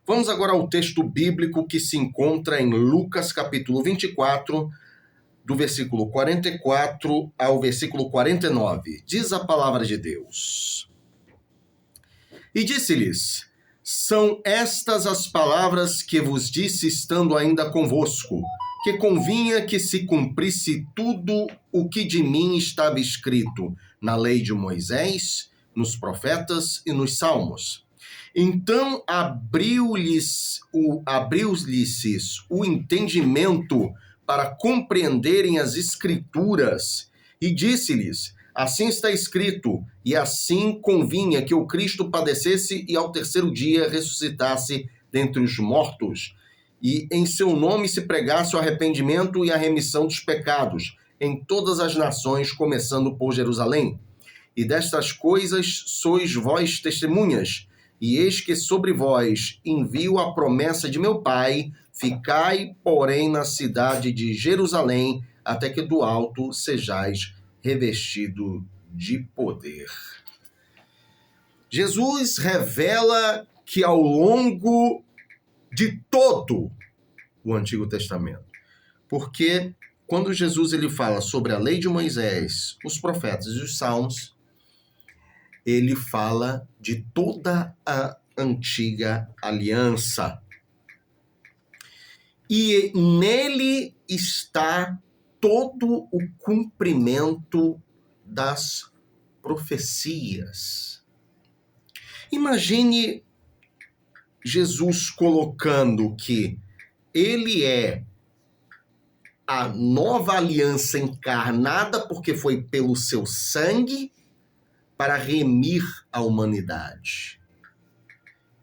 Vamos agora ao texto bíblico que se encontra em Lucas capítulo 24, do versículo 44 ao versículo 49. Diz a palavra de Deus. E disse-lhes: São estas as palavras que vos disse estando ainda convosco, que convinha que se cumprisse tudo o que de mim estava escrito na lei de Moisés, nos profetas e nos salmos. Então abriu-lhes o entendimento para compreenderem as Escrituras, e disse-lhes: Assim está escrito, e assim convinha que o Cristo padecesse e ao terceiro dia ressuscitasse dentre os mortos, e em seu nome se pregasse o arrependimento e a remissão dos pecados em todas as nações, começando por Jerusalém. E destas coisas sois vós testemunhas, e eis que sobre vós envio a promessa de meu Pai. Ficai, porém, na cidade de Jerusalém, até que do alto sejais revestido de poder. Jesus revela que ao longo de todo o Antigo Testamento, porque quando Jesus ele fala sobre a lei de Moisés, os profetas e os salmos, ele fala de toda a antiga aliança. E nele está todo o cumprimento das profecias. Imagine Jesus colocando que ele é a nova aliança encarnada, porque foi pelo seu sangue, para remir a humanidade,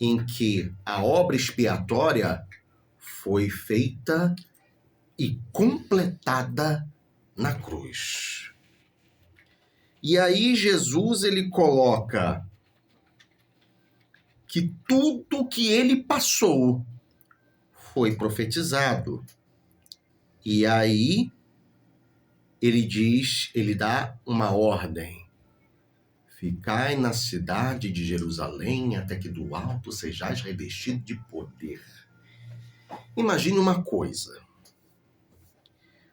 em que a obra expiatória foi feita e completada na cruz. E aí Jesus ele coloca que tudo que ele passou foi profetizado. E aí ele diz, ele dá uma ordem: Ficai na cidade de Jerusalém até que do alto sejais revestido de poder. Imagine uma coisa.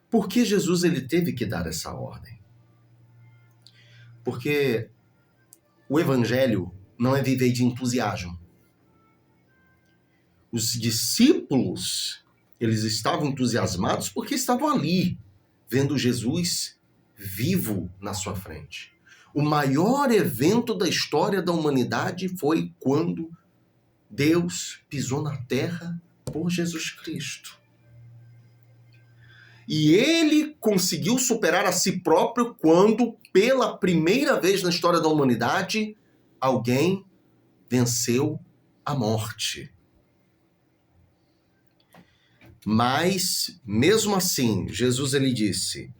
Por que Jesus ele teve que dar essa ordem? Porque o evangelho não é viver de entusiasmo. Os discípulos, eles estavam entusiasmados porque estavam ali, vendo Jesus vivo na sua frente. O maior evento da história da humanidade foi quando Deus pisou na terra por Jesus Cristo. E ele conseguiu superar a si próprio quando, pela primeira vez na história da humanidade, alguém venceu a morte. Mas, mesmo assim, Jesus ele disse: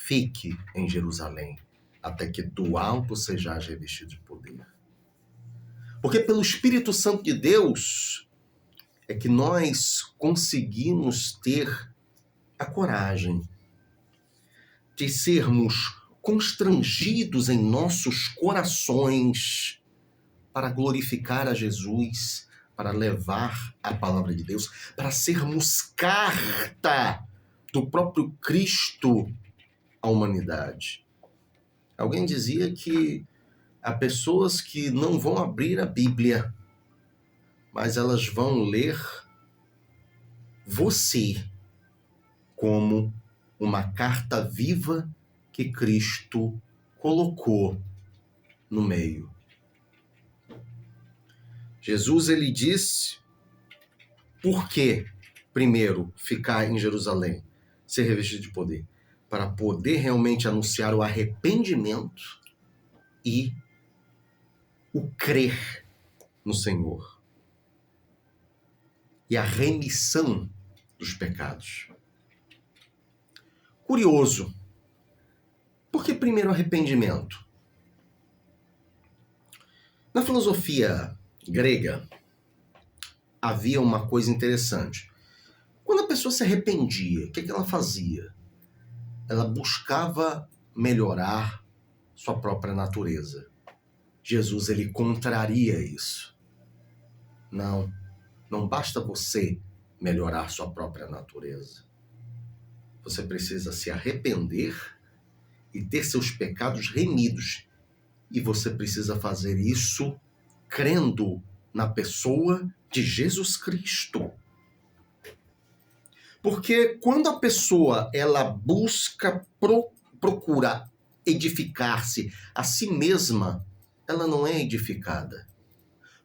Fique em Jerusalém, até que do alto sejais revestido de poder. Porque pelo Espírito Santo de Deus é que nós conseguimos ter a coragem de sermos constrangidos em nossos corações para glorificar a Jesus, para levar a palavra de Deus, para sermos carta do próprio Cristo à humanidade. Alguém dizia que há pessoas que não vão abrir a Bíblia, mas elas vão ler você como uma carta viva que Cristo colocou no meio. Jesus, ele disse por que, primeiro, ficar em Jerusalém, ser revestido de poder, para poder realmente anunciar o arrependimento e o crer no Senhor e a remissão dos pecados. Curioso. Por que primeiro arrependimento? Na filosofia grega, havia uma coisa interessante. Quando a pessoa se arrependia, o que ela fazia? Ela buscava melhorar sua própria natureza. Jesus, ele contraria isso. Não. Não basta você melhorar sua própria natureza. Você precisa se arrepender e ter seus pecados remidos. E você precisa fazer isso crendo na pessoa de Jesus Cristo. Porque quando a pessoa ela busca, procura edificar-se a si mesma, ela não é edificada.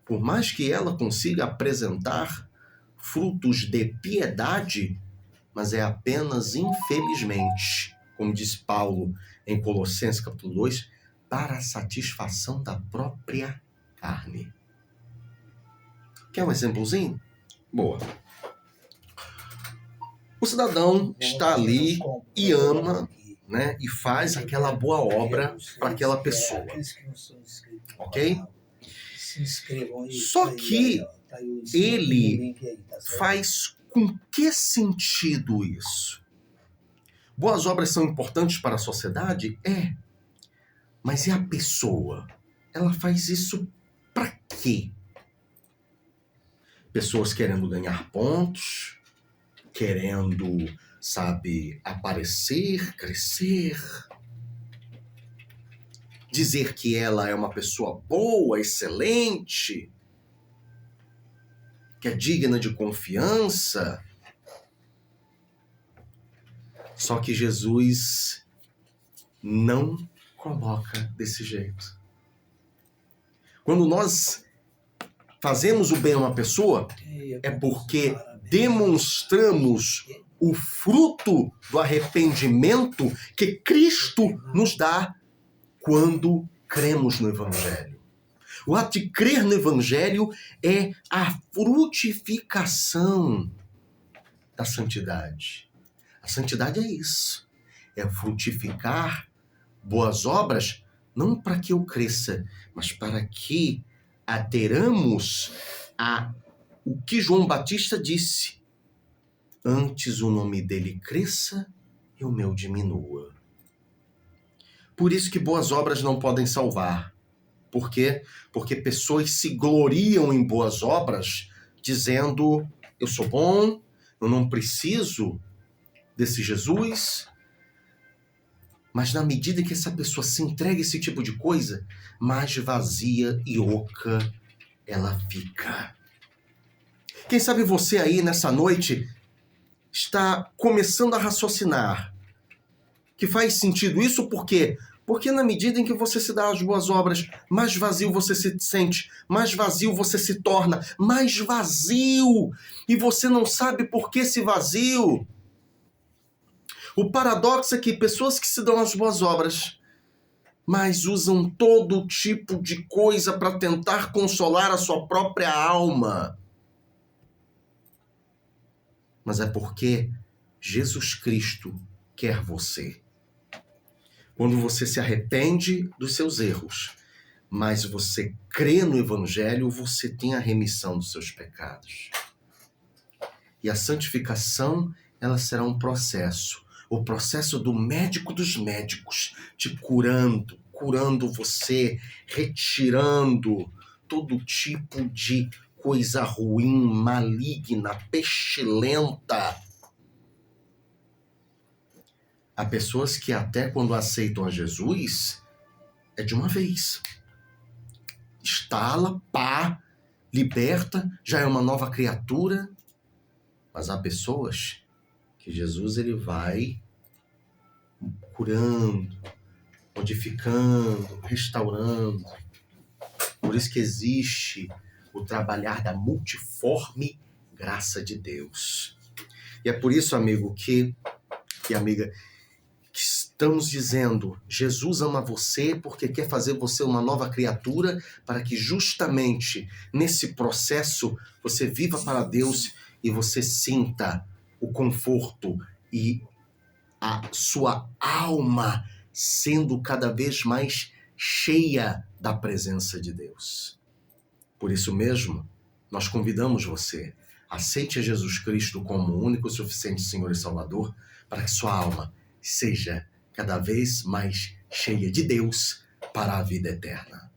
Por mais que ela consiga apresentar frutos de piedade, mas é apenas, infelizmente, como diz Paulo em Colossenses capítulo 2, para a satisfação da própria carne. Quer um exemplozinho? Boa. O cidadão está ali e ama, né, e faz aquela boa obra para aquela pessoa. Ok? Só que ele faz com que sentido isso? Boas obras são importantes para a sociedade? É. Mas e a pessoa? Ela faz isso para quê? Pessoas querendo ganhar pontos, querendo, sabe, aparecer, crescer, dizer que ela é uma pessoa boa, excelente, que é digna de confiança. Só que Jesus não coloca desse jeito. Quando nós fazemos o bem a uma pessoa, é porque demonstramos o fruto do arrependimento que Cristo nos dá quando cremos no Evangelho. O ato de crer no Evangelho é a frutificação da santidade. A santidade é isso. É frutificar boas obras, não para que eu cresça, mas para que aderamos a o que João Batista disse. Antes o nome dele cresça e o meu diminua. Por isso que boas obras não podem salvar. Por quê? Porque pessoas se gloriam em boas obras, dizendo, eu sou bom, eu não preciso desse Jesus. Mas na medida que essa pessoa se entrega a esse tipo de coisa, mais vazia e oca ela fica. Quem sabe você aí nessa noite está começando a raciocinar que faz sentido isso, por quê? Porque na medida em que você se dá as boas obras, mais vazio você se sente, mais vazio você se torna, mais vazio, e você não sabe por que esse vazio. O paradoxo é que pessoas que se dão as boas obras, mas usam todo tipo de coisa para tentar consolar a sua própria alma. Mas é porque Jesus Cristo quer você. Quando você se arrepende dos seus erros, mas você crê no Evangelho, você tem a remissão dos seus pecados. E a santificação, ela será um processo. O processo do médico dos médicos, te curando você, retirando todo tipo de coisa ruim, maligna, pestilenta. Há pessoas que até quando aceitam a Jesus, é de uma vez. Estala, pá, liberta, já é uma nova criatura. Mas há pessoas que Jesus ele vai curando, modificando, restaurando. Por isso que existe o trabalhar da multiforme graça de Deus. E é por isso, amigo, e amiga, que estamos dizendo, Jesus ama você porque quer fazer você uma nova criatura para que justamente nesse processo você viva para Deus e você sinta o conforto e a sua alma sendo cada vez mais cheia da presença de Deus. Por isso mesmo, nós convidamos você, aceite a Jesus Cristo como o único e suficiente Senhor e Salvador, para que sua alma seja cada vez mais cheia de Deus para a vida eterna.